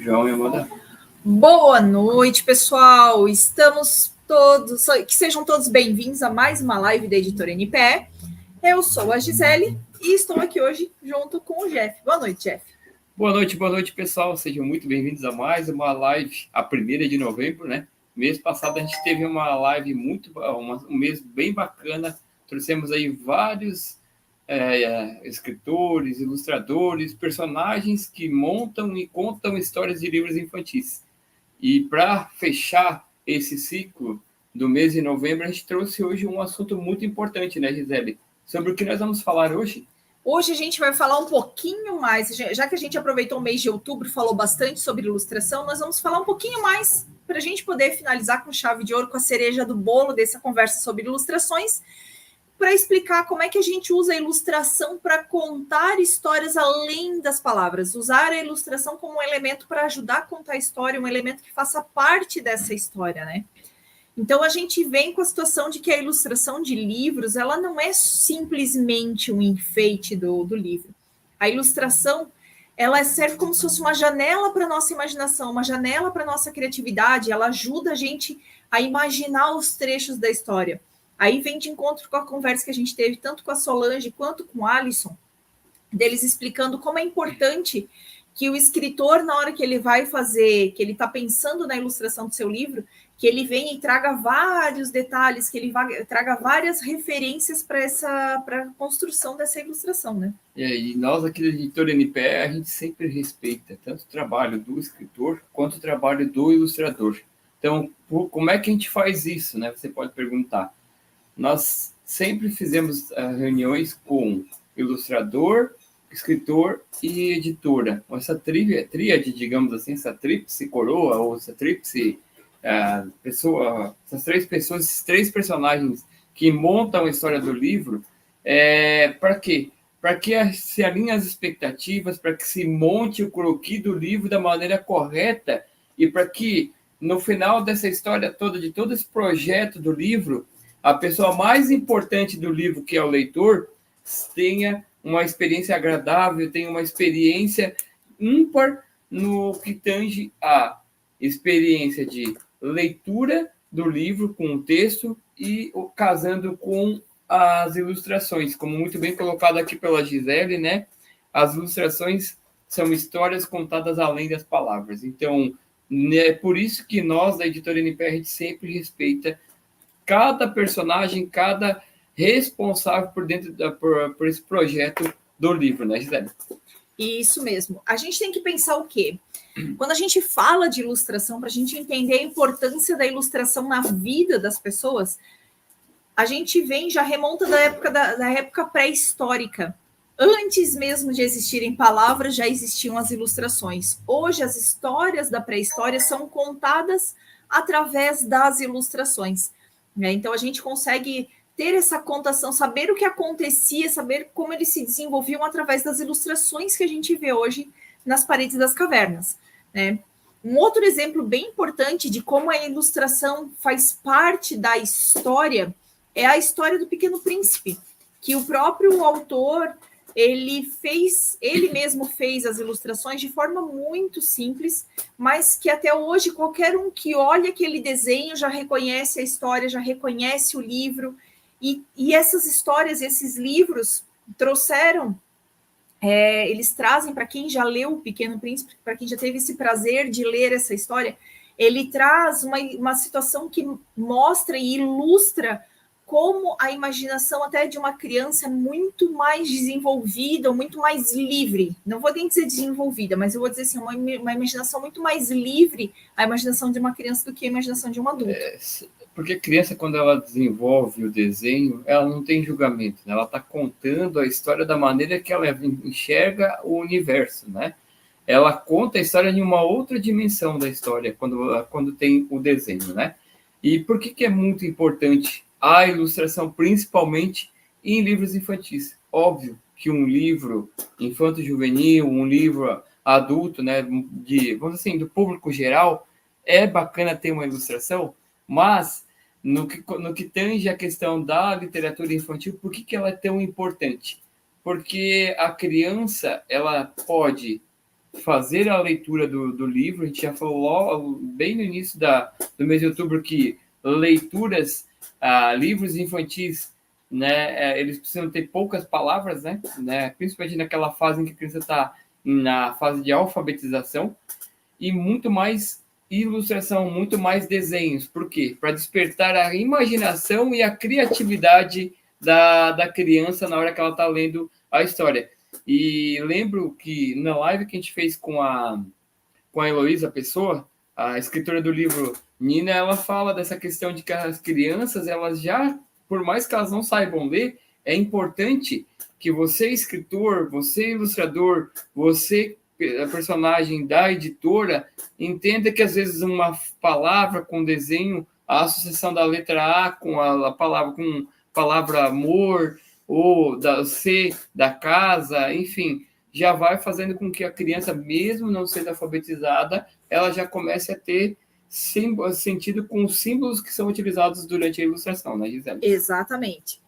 João e Amanda. Boa noite, pessoal. Estamos todos, que sejam todos bem-vindos a mais uma live da Editora NPE. Eu sou a Gisele e estou aqui hoje junto com o Jeff. Boa noite, Jeff. Boa noite, pessoal. Sejam muito bem-vindos a mais uma live, a 1ª de novembro, né? Mês passado a gente teve uma live um mês bem bacana. Trouxemos aí vários escritores, ilustradores, personagens que montam e contam histórias de livros infantis. E para fechar esse ciclo do mês de novembro, a gente trouxe hoje um assunto muito importante, né, Gisele? Sobre o que nós vamos falar hoje? Hoje a gente vai falar um pouquinho mais, já que a gente aproveitou o mês de outubro, falou bastante sobre ilustração, nós vamos falar um pouquinho mais para a gente poder finalizar com chave de ouro, com a cereja do bolo dessa conversa sobre ilustrações, para explicar como é que a gente usa a ilustração para contar histórias além das palavras, usar a ilustração como um elemento para ajudar a contar a história, um elemento que faça parte dessa história, né? Então, a gente vem com a situação de que a ilustração de livros, ela não é simplesmente um enfeite do livro. A ilustração, ela serve como se fosse uma janela para a nossa imaginação, uma janela para a nossa criatividade, ela ajuda a gente a imaginar os trechos da história. Aí vem de encontro com a conversa que a gente teve, tanto com a Solange quanto com o Alisson, deles explicando como é importante que o escritor, na hora que ele vai fazer, que ele está pensando na ilustração do seu livro, que ele venha e traga vários detalhes, que ele traga várias referências para a construção dessa ilustração, né? E nós aqui da Editora NPE, a gente sempre respeita tanto o trabalho do escritor quanto o trabalho do ilustrador. Então, como é que a gente faz isso, né? Você pode perguntar. Nós sempre fizemos reuniões com ilustrador, escritor e editora. Essa tríade, digamos assim, essa tríplice coroa, ou essa tríplice pessoa, essas três pessoas, esses três personagens que montam a história do livro, para quê? Para que se alinhem as expectativas, para que se monte o croquis do livro da maneira correta e para que, no final dessa história toda, de todo esse projeto do livro, a pessoa mais importante do livro, que é o leitor, tenha uma experiência agradável, tenha uma experiência ímpar no que tange a experiência de leitura do livro com o texto e casando com as ilustrações. Como muito bem colocado aqui pela Gisele, né? As ilustrações são histórias contadas além das palavras. Então, é por isso que nós, da Editora NPE, a gente sempre respeita cada personagem, cada responsável por dentro por esse projeto do livro, né, Gisele? Isso mesmo. A gente tem que pensar o quê? Quando a gente fala de ilustração, para a gente entender a importância da ilustração na vida das pessoas, a gente vem, já remonta da época pré-histórica. Antes mesmo de existirem palavras, já existiam as ilustrações. Hoje, as histórias da pré-história são contadas através das ilustrações. Então, a gente consegue ter essa contação, saber o que acontecia, saber como eles se desenvolviam através das ilustrações que a gente vê hoje nas paredes das cavernas, né? Um outro exemplo bem importante de como a ilustração faz parte da história é a história do Pequeno Príncipe, que o próprio autor, ele mesmo fez as ilustrações de forma muito simples, mas que até hoje qualquer um que olha aquele desenho já reconhece a história, já reconhece o livro, e essas histórias, esses livros trouxeram, eles trazem para quem já leu o Pequeno Príncipe, para quem já teve esse prazer de ler essa história, ele traz uma situação que mostra e ilustra como a imaginação até de uma criança é muito mais desenvolvida, muito mais livre. Não vou nem dizer desenvolvida, mas eu vou dizer assim, uma imaginação muito mais livre, a imaginação de uma criança do que a imaginação de um adulto. Porque a criança, quando ela desenvolve o desenho, ela não tem julgamento, né? Ela está contando a história da maneira que ela enxerga o universo, né? Ela conta a história em uma outra dimensão da história, quando tem o desenho, né? E por que é muito importante a ilustração, principalmente em livros infantis? Óbvio que um livro infanto-juvenil, um livro adulto, né, vamos dizer assim, do público geral, é bacana ter uma ilustração, mas no que tange a questão da literatura infantil, por que ela é tão importante? Porque a criança, ela pode fazer a leitura do livro. A gente já falou logo, bem no início do mês de outubro que leituras, livros infantis, né, eles precisam ter poucas palavras, né, principalmente naquela fase em que a criança está na fase de alfabetização, e muito mais ilustração, muito mais desenhos. Por quê? Para despertar a imaginação e a criatividade da criança na hora que ela está lendo a história. E lembro que na live que a gente fez com a Heloísa Pessoa, a escritora do livro Nina, ela fala dessa questão de que as crianças, elas já, por mais que elas não saibam ler, é importante que você, escritor, você, ilustrador, você, personagem da editora, entenda que às vezes uma palavra com desenho, a associação da letra A com a palavra amor, ou da C da casa, enfim, já vai fazendo com que a criança, mesmo não sendo alfabetizada, ela já comece a ter sentido com os símbolos que são utilizados durante a ilustração, né, Gisele? Exatamente.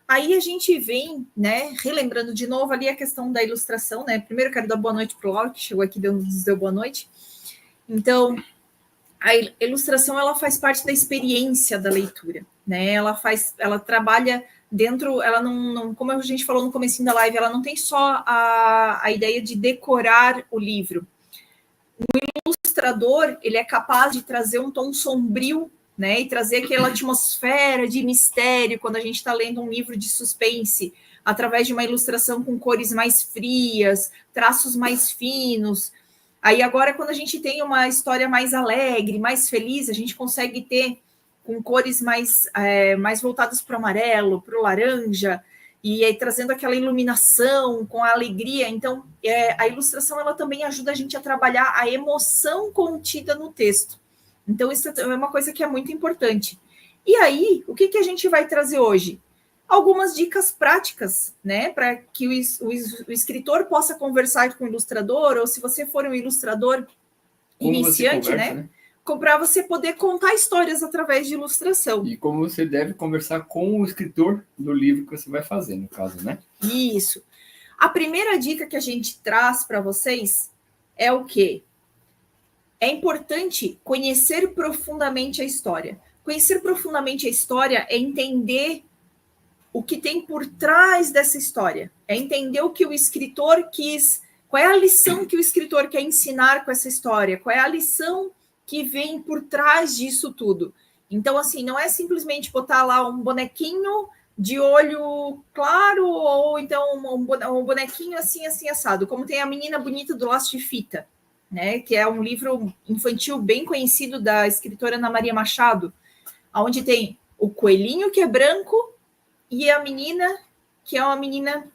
Aí a gente vem, né, relembrando de novo ali a questão da ilustração, né? Primeiro quero dar boa noite para o Lauro, que chegou aqui e nos deu boa noite. Então, a ilustração, ela faz parte da experiência da leitura, né? Ela trabalha dentro, ela não, como a gente falou no comecinho da live, ela não tem só a ideia de decorar o livro. O ilustrador, ele é capaz de trazer um tom sombrio, né, e trazer aquela atmosfera de mistério quando a gente está lendo um livro de suspense, através de uma ilustração com cores mais frias, traços mais finos. Aí agora, quando a gente tem uma história mais alegre, mais feliz, a gente consegue ter com cores mais voltadas para o amarelo, para o laranja, e aí trazendo aquela iluminação com a alegria. Então, a ilustração, ela também ajuda a gente a trabalhar a emoção contida no texto. Então, isso é uma coisa que é muito importante. E aí, o que a gente vai trazer hoje? Algumas dicas práticas, né, para que o escritor possa conversar com o ilustrador, ou se você for um ilustrador iniciante, conversa, né? Para você poder contar histórias através de ilustração. E como você deve conversar com o escritor do livro que você vai fazer, no caso, né? Isso. A primeira dica que a gente traz para vocês é o quê? É importante conhecer profundamente a história. Conhecer profundamente a história é entender o que tem por trás dessa história. É entender o que o escritor quis, qual é a lição que o escritor quer ensinar com essa história, qual é a lição que vem por trás disso tudo. Então, assim, não é simplesmente botar lá um bonequinho de olho claro ou então um bonequinho assim, assim, assado, como tem a Menina Bonita do Laço de Fita, né, que é um livro infantil bem conhecido da escritora Ana Maria Machado, onde tem o coelhinho que é branco e a menina que é uma menina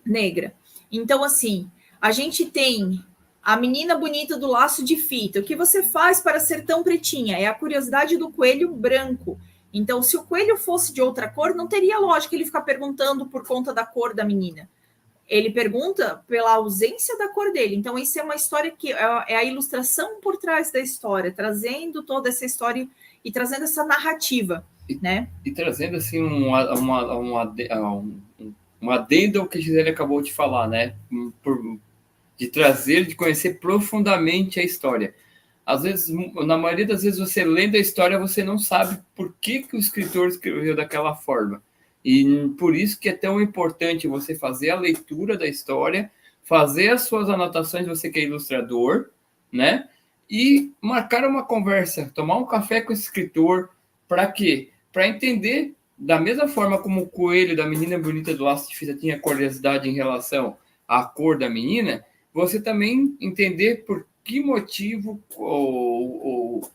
negra. Então, assim, a gente tem a Menina Bonita do Laço de Fita. O que você faz para ser tão pretinha? É a curiosidade do coelho branco. Então, se o coelho fosse de outra cor, não teria lógica ele ficar perguntando por conta da cor da menina. Ele pergunta pela ausência da cor dele. Então, isso é uma história que é a ilustração por trás da história, trazendo toda essa história e trazendo essa narrativa, né? E trazendo, assim, um adendo ao que a Gisele acabou de falar, né? De trazer, de conhecer profundamente a história. Às vezes, na maioria das vezes, você lendo a história, você não sabe por que o escritor escreveu daquela forma. E por isso que é tão importante você fazer a leitura da história, fazer as suas anotações, você que é ilustrador, né? E marcar uma conversa, tomar um café com esse escritor. Para quê? Para entender, da mesma forma como o coelho da Menina Bonita do Laço de Fita tinha curiosidade em relação à cor da menina, você também entender por que motivo ou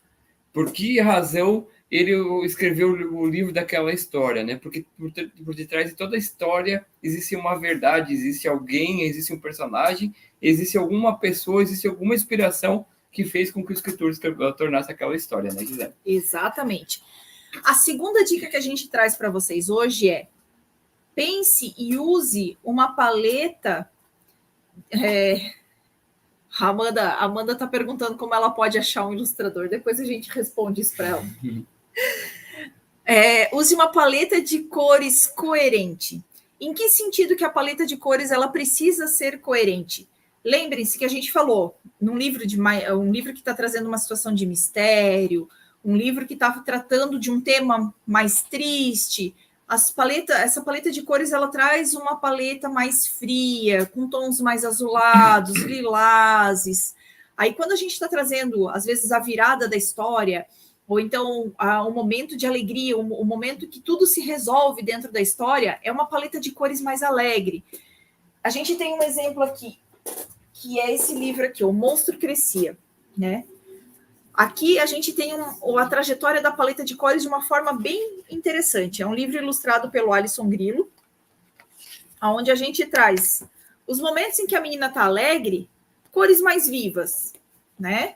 por que razão ele escreveu o livro daquela história, né? Porque por detrás de toda a história existe uma verdade, existe alguém, existe um personagem, existe alguma pessoa, existe alguma inspiração que fez com que o escritor tornasse aquela história, né, Gisele? Exatamente. A segunda dica que a gente traz para vocês hoje é: pense e use uma paleta. A Amanda está perguntando como ela pode achar um ilustrador. Depois a gente responde isso para ela. Use uma paleta de cores coerente. Em que sentido que a paleta de cores ela precisa ser coerente? lembrem-se que a gente falou um livro que está trazendo uma situação de mistério, um livro que está tratando de um tema mais triste. Essa paleta de cores, ela traz uma paleta mais fria, com tons mais azulados, lilazes. Aí, quando a gente está trazendo, às vezes, a virada da história, ou então o momento de alegria, o momento que tudo se resolve dentro da história, é uma paleta de cores mais alegre. A gente tem um exemplo aqui, que é esse livro aqui, O Monstro Crescia, né? Aqui a gente tem a trajetória da paleta de cores de uma forma bem interessante. É um livro ilustrado pelo Alisson Grillo, onde a gente traz os momentos em que a menina está alegre, cores mais vivas, né?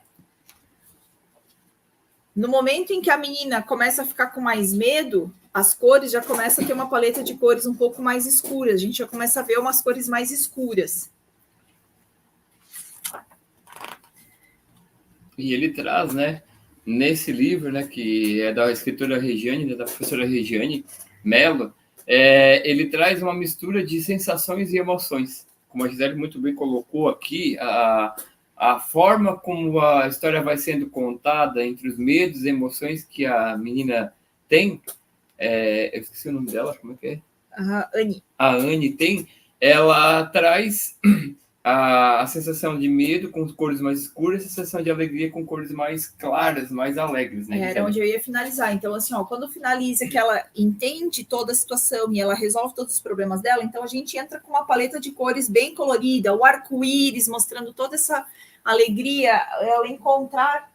No momento em que a menina começa a ficar com mais medo, as cores já começam a ter uma paleta de cores um pouco mais escuras. A gente já começa a ver umas cores mais escuras. E ele traz, né, nesse livro, né, que é da escritora Regiane, né, da professora Regiane Mello, ele traz uma mistura de sensações e emoções. Como a Gisele muito bem colocou aqui, a forma como a história vai sendo contada entre os medos e emoções que a menina tem, eu esqueci o nome dela, como é que é? Anne. A Anne tem, ela traz a sensação de medo com cores mais escuras e a sensação de alegria com cores mais claras, mais alegres, né? Era onde eu ia finalizar. Então, assim, quando finaliza que ela entende toda a situação e ela resolve todos os problemas dela, então a gente entra com uma paleta de cores bem colorida, o arco-íris mostrando toda essa alegria, ela encontrar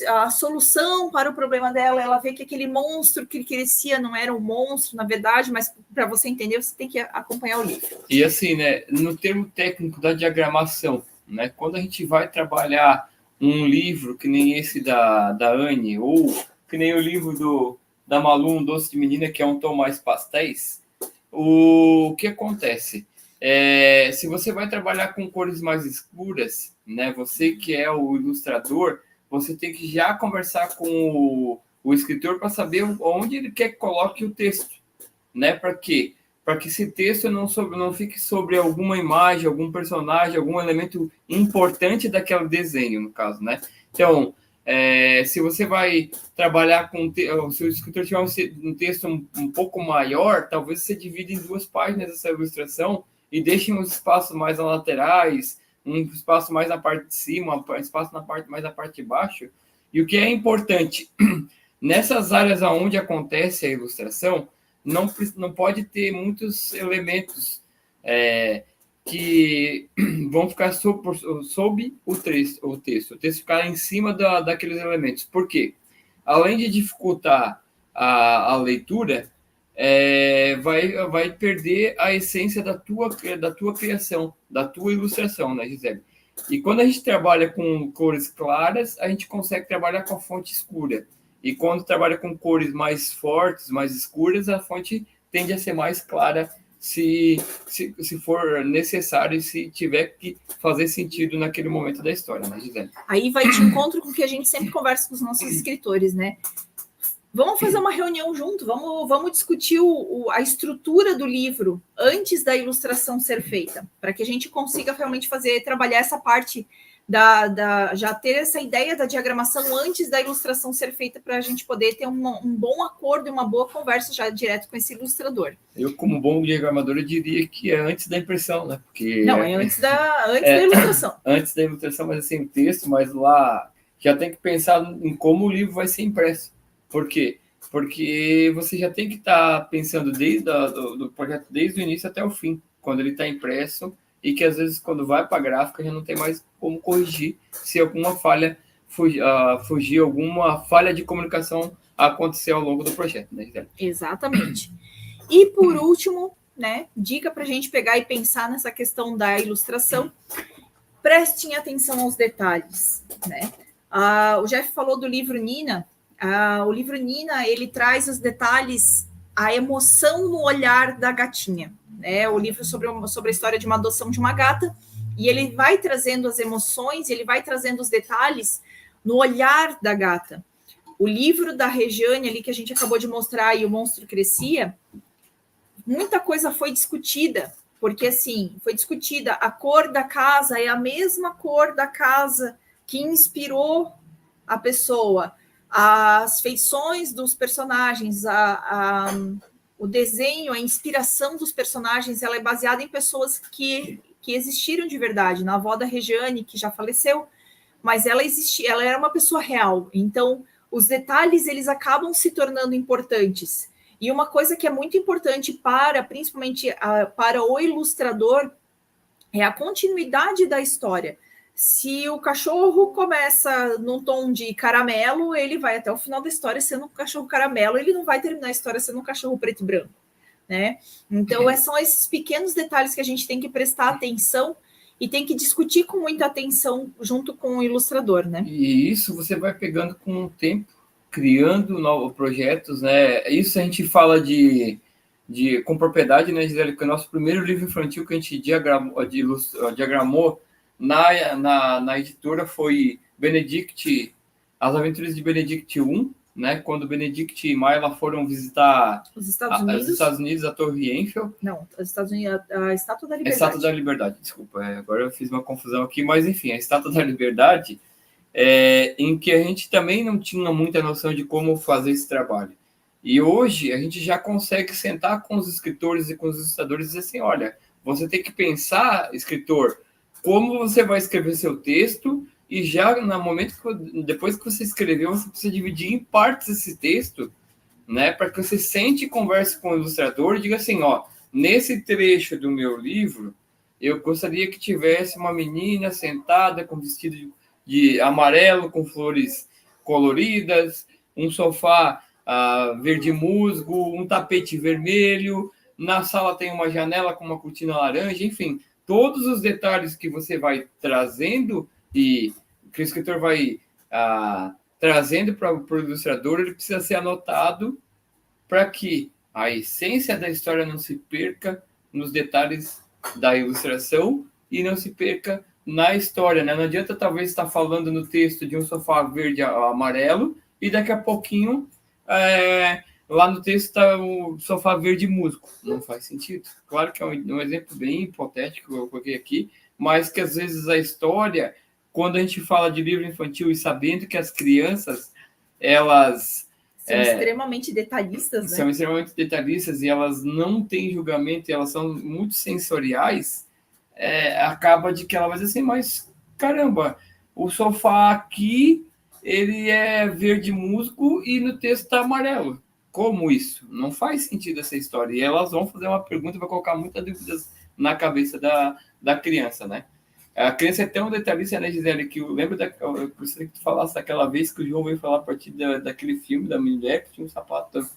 a solução para o problema dela, ela vê que aquele monstro que crescia não era um monstro, na verdade, mas para você entender, você tem que acompanhar o livro. E assim, né, no termo técnico da diagramação, né, quando a gente vai trabalhar um livro que nem esse da Anne, ou que nem o livro da Malu, Um Doce de Menina, que é um tom mais pastéis, o que acontece? Se você vai trabalhar com cores mais escuras, né, você que é o ilustrador, você tem que já conversar com o escritor para saber onde ele quer que coloque o texto, né? Para quê? Para que esse texto não fique sobre alguma imagem, algum personagem, algum elemento importante daquele desenho, no caso, né? Então, se você vai trabalhar se o escritor tiver um texto um pouco maior, talvez você divida em 2 páginas essa ilustração e deixe uns espaços mais nas laterais, um espaço mais na parte de cima, um espaço mais na parte de baixo. E o que é importante, nessas áreas onde acontece a ilustração, não pode ter muitos elementos que vão ficar sob o texto. O texto ficar em cima daqueles elementos. Por quê? Além de dificultar a leitura, vai perder a essência da tua criação, da tua ilustração, né, Gisele? E quando a gente trabalha com cores claras, a gente consegue trabalhar com a fonte escura. E quando trabalha com cores mais fortes, mais escuras, a fonte tende a ser mais clara se for necessário e se tiver que fazer sentido naquele momento da história, né, Gisele? Aí vai de encontro com o que a gente sempre conversa com os nossos escritores, né? Vamos fazer uma reunião junto, vamos discutir a estrutura do livro antes da ilustração ser feita, para que a gente consiga realmente trabalhar essa parte já ter essa ideia da diagramação antes da ilustração ser feita, para a gente poder ter um bom acordo e uma boa conversa já direto com esse ilustrador. Eu, como bom diagramador, eu diria que é antes da impressão, né? Porque não, é antes da ilustração. Antes da ilustração, mas assim, o texto, mas lá já tem que pensar em como o livro vai ser impresso. Por quê? Porque você já tem que estar pensando do projeto desde o início até o fim, quando ele está impresso, e que às vezes quando vai para a gráfica já não tem mais como corrigir se alguma falha fugir, alguma falha de comunicação acontecer ao longo do projeto, né, Gisele? Exatamente. E por último, né, dica para a gente pegar e pensar nessa questão da ilustração, prestem atenção aos detalhes, né? O Jeff falou do livro Nina. O livro Nina, ele traz os detalhes, a emoção no olhar da gatinha, né? O livro sobre a história de uma adoção de uma gata, e ele vai trazendo as emoções, ele vai trazendo os detalhes no olhar da gata. O livro da Regiane ali, que a gente acabou de mostrar, e O Monstro Crescia, muita coisa foi discutida porque assim, foi discutida, a cor da casa é a mesma cor da casa que inspirou a pessoa, as feições dos personagens, o desenho, a inspiração dos personagens, ela é baseada em pessoas que existiram de verdade. Na avó da Regiane, que já faleceu, mas ela existia, ela era uma pessoa real. Então, os detalhes, eles acabam se tornando importantes. E uma coisa que é muito importante principalmente para o ilustrador, é a continuidade da história. Se o cachorro começa num tom de caramelo, ele vai até o final da história sendo um cachorro caramelo, ele não vai terminar a história sendo um cachorro preto e branco, né? Então, são esses pequenos detalhes que a gente tem que prestar atenção e tem que discutir com muita atenção junto com o ilustrador, né? E isso você vai pegando com o tempo, criando novos projetos, né? Isso a gente fala com propriedade, né, Gisele? Que o nosso primeiro livro infantil que a gente diagramou na editora foi Benedict, As Aventuras de Benedict I, né? Quando Benedict e Mayla foram visitar os Estados Unidos, a Torre Eiffel. Não, os Estados Unidos, a Estátua da Liberdade. A Estátua da Liberdade, desculpa. Agora eu fiz uma confusão aqui, mas enfim, a Estátua da Liberdade, em que a gente também não tinha muita noção de como fazer esse trabalho. E hoje a gente já consegue sentar com os escritores e com os ilustradores e dizer assim, olha, você tem que pensar, escritor, como você vai escrever seu texto, e já no momento depois que você escreveu, você precisa dividir em partes esse texto, né, para que você sente e converse com o ilustrador e diga assim, ó, nesse trecho do meu livro, eu gostaria que tivesse uma menina sentada com vestido de amarelo, com flores coloridas, um sofá verde musgo, um tapete vermelho, na sala tem uma janela com uma cortina laranja, enfim, todos os detalhes que você vai trazendo e que o escritor vai trazendo para o ilustrador, ele precisa ser anotado para que a essência da história não se perca nos detalhes da ilustração e não se perca na história, né? Não adianta talvez estar falando no texto de um sofá verde amarelo e daqui a pouquinho lá no texto está o sofá verde musgo. Não faz sentido. Claro que é um exemplo bem hipotético que eu coloquei aqui, mas que às vezes a história, quando a gente fala de livro infantil e sabendo que as crianças, elas são extremamente detalhistas, né? São extremamente detalhistas e elas não têm julgamento, e elas são muito sensoriais, acaba de que ela vai dizer assim, mas caramba, o sofá aqui, ele é verde musgo e no texto está amarelo. Como isso? Não faz sentido essa história. E elas vão fazer uma pergunta e vai colocar muitas dúvidas na cabeça da criança, né? A criança é tão detalhista, né, Gisele, que eu lembro eu gostaria que tu falasse daquela vez que o João veio falar a partir daquele filme da mulher que tinha um sapato.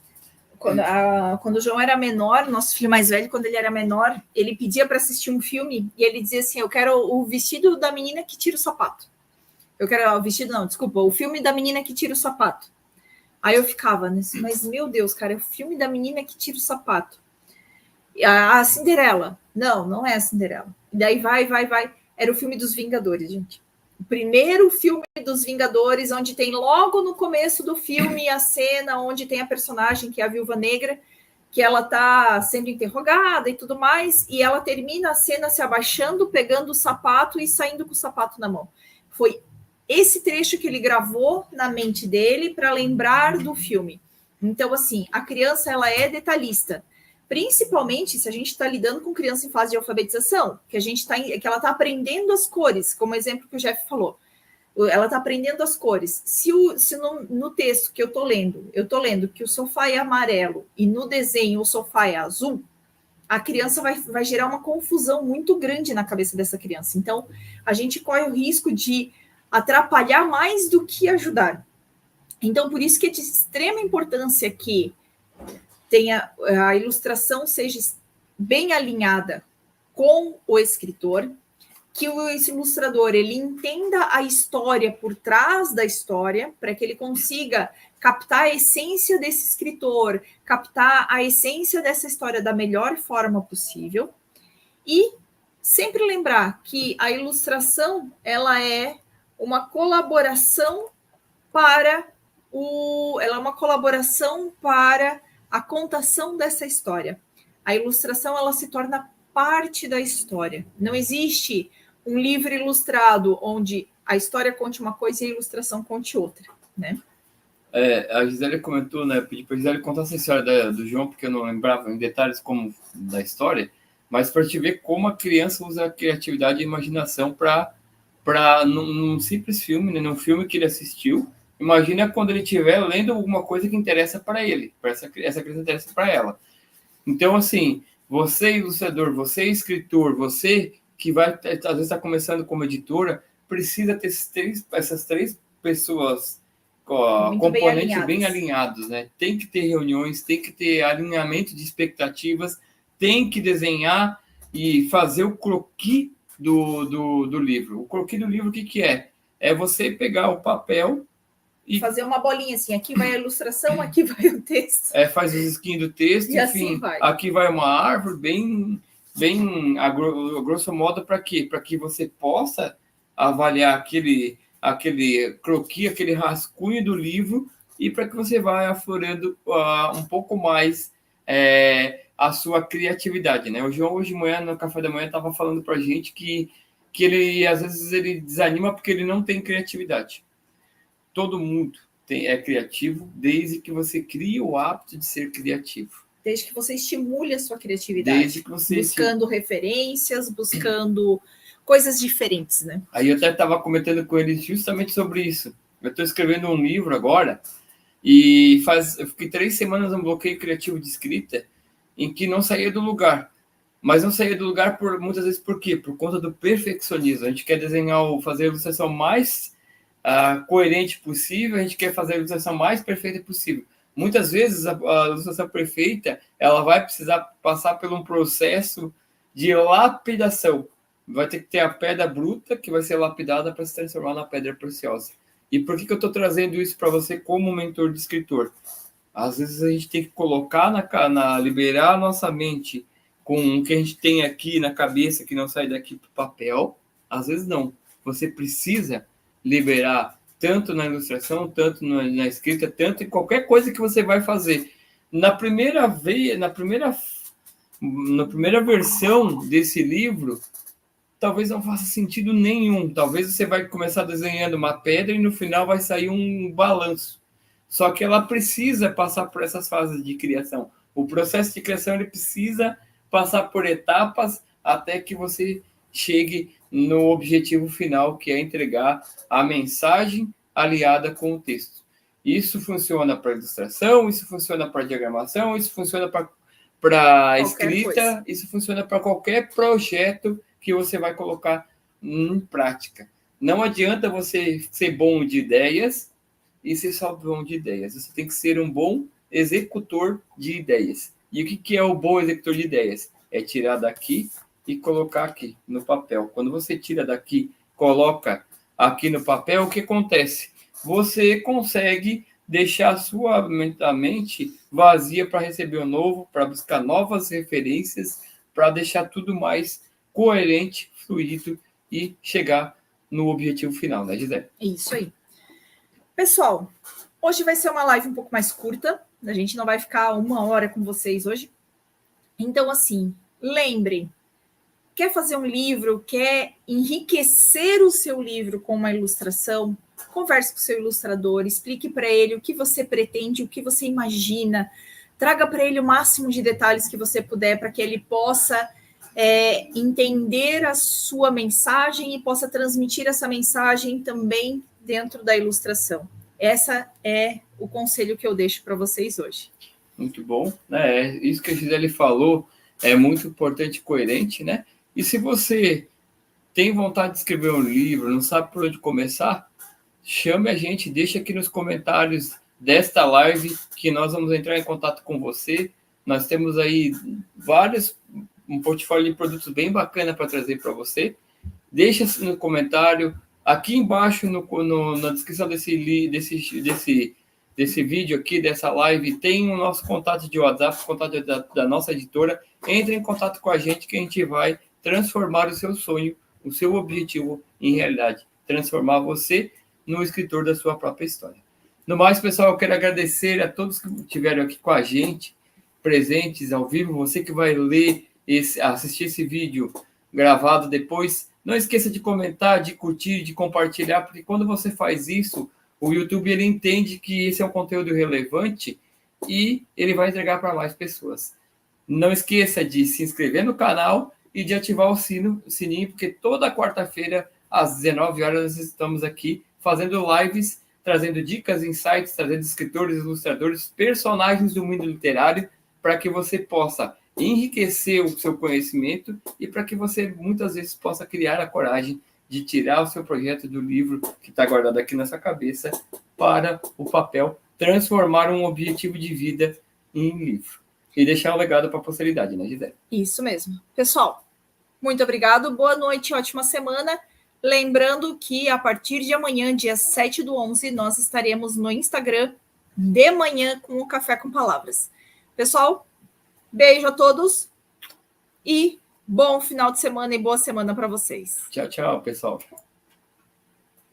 Quando o João era menor, nosso filho mais velho, quando ele era menor, ele pedia para assistir um filme e ele dizia assim, eu quero o vestido da menina que tira o sapato. Eu quero o vestido, não, desculpa, o filme da menina que tira o sapato. Aí eu ficava, mas meu Deus, cara, é o filme da menina que tira o sapato. A Cinderela. Não é a Cinderela. E daí vai. Era o filme dos Vingadores, gente. O primeiro filme dos Vingadores, onde tem logo no começo do filme a cena onde tem a personagem, que é a Viúva Negra, que ela está sendo interrogada e tudo mais, e ela termina a cena se abaixando, pegando o sapato e saindo com o sapato na mão. Foi esse trecho que ele gravou na mente dele para lembrar do filme. Então, assim, a criança, ela é detalhista. Principalmente se a gente está lidando com criança em fase de alfabetização, que que ela está aprendendo as cores, como o exemplo que o Jeff falou. Ela está aprendendo as cores. Se no texto que eu estou lendo que o sofá é amarelo e no desenho o sofá é azul, a criança vai gerar uma confusão muito grande na cabeça dessa criança. Então, a gente corre o risco de atrapalhar mais do que ajudar. Então, por isso que é de extrema importância que a ilustração seja bem alinhada com o escritor, que o ilustrador ele entenda a história por trás da história, para que ele consiga captar a essência desse escritor, captar a essência dessa história da melhor forma possível, e sempre lembrar que a ilustração ela é uma colaboração para a contação dessa história. A ilustração ela se torna parte da história. Não existe um livro ilustrado onde a história conte uma coisa e a ilustração conte outra, né? A Gisele comentou, né? Eu pedi para a Gisele contar essa história do João, porque eu não lembrava em detalhes como da história, mas para te ver como a criança usa a criatividade e a imaginação para num simples filme, né? Num filme que ele assistiu. Imagina quando ele estiver lendo alguma coisa que interessa para ele, para essa criança interessa para ela. Então, assim, você ilustrador, você escritor, você que vai, às vezes, está começando como editora, precisa ter essas três pessoas, componentes bem alinhados, né? Tem que ter reuniões, tem que ter alinhamento de expectativas, tem que desenhar e fazer o croquis do livro. O croquis do livro, o que é? É você pegar o papel e fazer uma bolinha assim, aqui vai a ilustração, aqui vai o texto. Faz os skins do texto, e enfim, assim vai. Aqui vai uma árvore bem a grosso modo, para quê? Para que você possa avaliar aquele croquis, aquele rascunho do livro, e para que você vá aflorando um pouco mais a sua criatividade, né? O João, hoje de manhã, no café da manhã, estava falando para a gente que ele, às vezes, ele desanima porque ele não tem criatividade. Todo mundo é criativo desde que você crie o hábito de ser criativo. Desde que você estimule a sua criatividade. Desde que você buscando referências, buscando coisas diferentes, né? Aí eu até estava comentando com eles justamente sobre isso. Eu estou escrevendo um livro agora e eu fiquei 3 semanas num bloqueio criativo de escrita em que não saía do lugar. Mas não saía do lugar muitas vezes por quê? Por conta do perfeccionismo. A gente quer desenhar fazer a ilustração mais coerente possível, a gente quer fazer a ilustração mais perfeita possível. Muitas vezes a ilustração perfeita ela vai precisar passar por um processo de lapidação. Vai ter que ter a pedra bruta que vai ser lapidada para se transformar na pedra preciosa. E por que eu estou trazendo isso para você como mentor de escritor? Às vezes a gente tem que colocar liberar a nossa mente com o que a gente tem aqui na cabeça que não sai daqui para o papel. Às vezes não. Você precisa liberar tanto na ilustração, tanto na escrita, tanto em qualquer coisa que você vai fazer. Na primeira versão desse livro, talvez não faça sentido nenhum. Talvez você vai começar desenhando uma pedra e no final vai sair um balanço. Só que ela precisa passar por essas fases de criação. O processo de criação ele precisa passar por etapas até que você chegue no objetivo final, que é entregar a mensagem aliada com o texto. Isso funciona para ilustração, isso funciona para diagramação, isso funciona para escrita, isso funciona para qualquer projeto que você vai colocar em prática. Não adianta você ser bom de ideias e ser só bom de ideias. Você tem que ser um bom executor de ideias. E o que é o bom executor de ideias? É tirar daqui e colocar aqui no papel. Quando você tira daqui, coloca aqui no papel, o que acontece? Você consegue deixar a sua mente vazia para receber o novo, para buscar novas referências, para deixar tudo mais coerente, fluido e chegar no objetivo final, né, Gisele? Isso aí. Pessoal, hoje vai ser uma live um pouco mais curta. A gente não vai ficar 1 hora com vocês hoje. Então, assim, lembrem, quer fazer um livro, quer enriquecer o seu livro com uma ilustração, converse com o seu ilustrador, explique para ele o que você pretende, o que você imagina, traga para ele o máximo de detalhes que você puder para que ele possa entender a sua mensagem e possa transmitir essa mensagem também dentro da ilustração. Essa é o conselho que eu deixo para vocês hoje. Muito bom, né? Isso que a Gisele falou é muito importante e coerente, né? E se você tem vontade de escrever um livro, não sabe por onde começar, chame a gente, deixa aqui nos comentários desta live que nós vamos entrar em contato com você. Nós temos aí um portfólio de produtos bem bacana para trazer para você. Deixa no comentário, aqui embaixo na descrição desse vídeo aqui, dessa live, tem o nosso contato de WhatsApp, contato da nossa editora. Entre em contato com a gente que a gente vai transformar o seu sonho, o seu objetivo em realidade. Transformar você no escritor da sua própria história. No mais, pessoal, eu quero agradecer a todos que estiveram aqui com a gente, presentes ao vivo, você que vai ler assistir esse vídeo gravado depois, não esqueça de comentar, de curtir, de compartilhar, porque quando você faz isso, o YouTube ele entende que esse é um conteúdo relevante e ele vai entregar para mais pessoas. Não esqueça de se inscrever no canal e de ativar o sininho, porque toda quarta-feira, às 19 horas, nós estamos aqui fazendo lives, trazendo dicas, insights, trazendo escritores, ilustradores, personagens do mundo literário, para que você possa enriquecer o seu conhecimento e para que você, muitas vezes, possa criar a coragem de tirar o seu projeto do livro que está guardado aqui na sua cabeça para o papel, transformar um objetivo de vida em livro. E deixar um legado para a posteridade, né, Gisele? Isso mesmo. Pessoal, muito obrigado, boa noite, ótima semana. Lembrando que a partir de amanhã, dia 7/11, nós estaremos no Instagram de manhã com o Café com Palavras. Pessoal, beijo a todos e bom final de semana e boa semana para vocês. Tchau, tchau, pessoal.